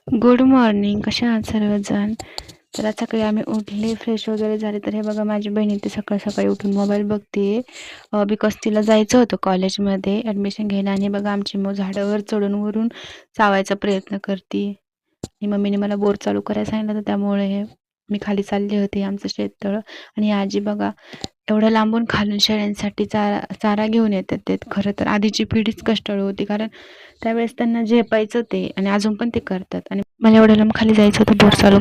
Good morning. कशा आहात सर्वजण? तर आज सकाळी आम्ही उठले, फ्रेश वगैरे झाले. तर हे बघा माझी बहीण ती सकाळी उठून मोबाईल बघते बिकॉज तिला जायचं होतं कॉलेजमध्ये ॲडमिशन घ्यायला. आणि बघा आमची मग झाडावर चढून वरून चावायचा प्रयत्न करते. आणि मम्मीने मला बोर चालू करायला सांगितलं, तर त्यामुळे मी खाली चालले होते. आमचं शेततळं. आणि आजी बघा एवढं लांबून खालून शेळ्यांसाठी चारा घेऊन येतात. ते खरं तर आधीची पिढीच कष्टाळू होती, कारण त्यावेळेस त्यांना झेपायचं ते आणि अजून पण ते करतात. आणि मला एवढं लांब खाली जायचं होतं बोर चालू.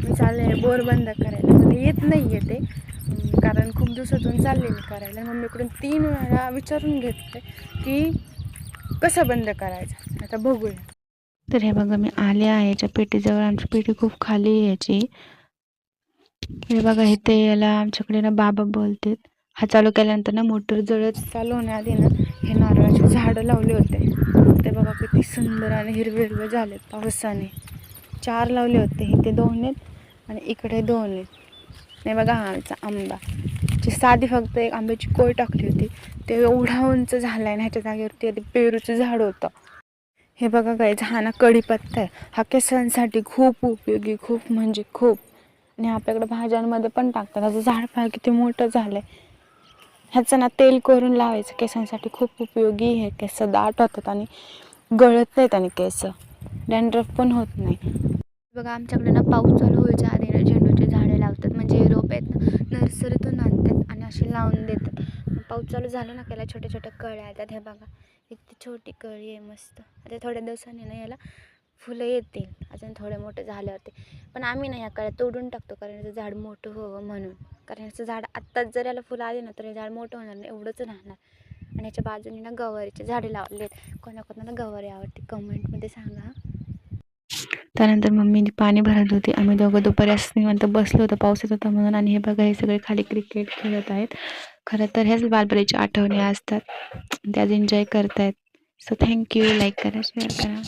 मी चालले बोर बंद करायला, मला येत नाही आहे ते, कारण खूप दिवसातून चालले मी करायला. मम्मीकडून 3 वेळा विचारून घेतले की कसं बंद करायचं. आता बघूया. तर हे बघा मी आले आहे याच्या पेटीजवळ. आमची पेटी खूप खाली आहे याची. हे बघा इथे याला आमच्याकडे ना बाबा बोलतात. हा चालू केल्यानंतर ना मोटर जळत चालू होण्याआधी ना हे नारळाचे झाडं लावले होते. ते बघा किती सुंदर आणि हिरवे हिरवे झालेत पावसाने. 4 लावले होते. इथे 2 आहेत आणि इकडे 2 आहेत. नाही बघा हा आमचा आंबा, जी साधी फक्त एक आंब्याची कोय टाकली होती, ते एवढा उंच झाला आहे. ह्याच्या जागेवरती आधी पेरूचं झाड होतं. हे बघा गाईज, हा ना कढीपत्ता आहे. हा केसांसाठी खूप उपयोगी, खूप म्हणजे खूप. आणि आपल्याकडे भाज्यांमध्ये पण टाकतात. ह्याचं झाड पहा किती मोठं झालं आहे. ह्याचं ना तेल करून लावायचं, केसांसाठी खूप उपयोगी. हे केस दाट होतात आणि गळत नाहीत आणि केस डॅन्ड्रफ पण होत नाही. बघा आमच्याकडे ना पाऊस चालू व्हायच्या आधी ना झेंडूचे झाडे लावतात. म्हणजे रोप आहेत ना नर्सरीतून आणतात आणि असे लावून देतात. पाऊस चालू झाला ना त्याला छोट्या छोट्या कळ्या येतात. हे बघा इतकी छोटी कळी आहे मस्त. आता थोड्या दिवसांनी ना याला फुलं येतील, अजून थोडे मोठे झाल्यावरती. पण आम्ही ना या कळ्या तोडून टाकतो, कारण याचं झाड मोठं व्हावं म्हणून. कारण याचं झाड आत्ताच जर याला फुलं आली ना तर हे झाड मोठं होणार नाही, एवढंच राहणार. आणि याच्या बाजूने ना गवारीचे झाडे लावले आहेत. कोणाकोणाला गवारी आवडते कमेंटमध्ये सांगा. त्यानंतर मम्मीने पाणी भरत होती. आम्ही दोघं दुपारी असं निवांत बसलो होतो, पाऊस येत होता म्हणून. आणि हे बघा हे सगळे खाली क्रिकेट खेळत आहेत. खरं तर ह्याच बालपणीच्या आठवणी असतात, त्या एन्जॉय करतायत. So thank you. लाईक करा, शेअर करा.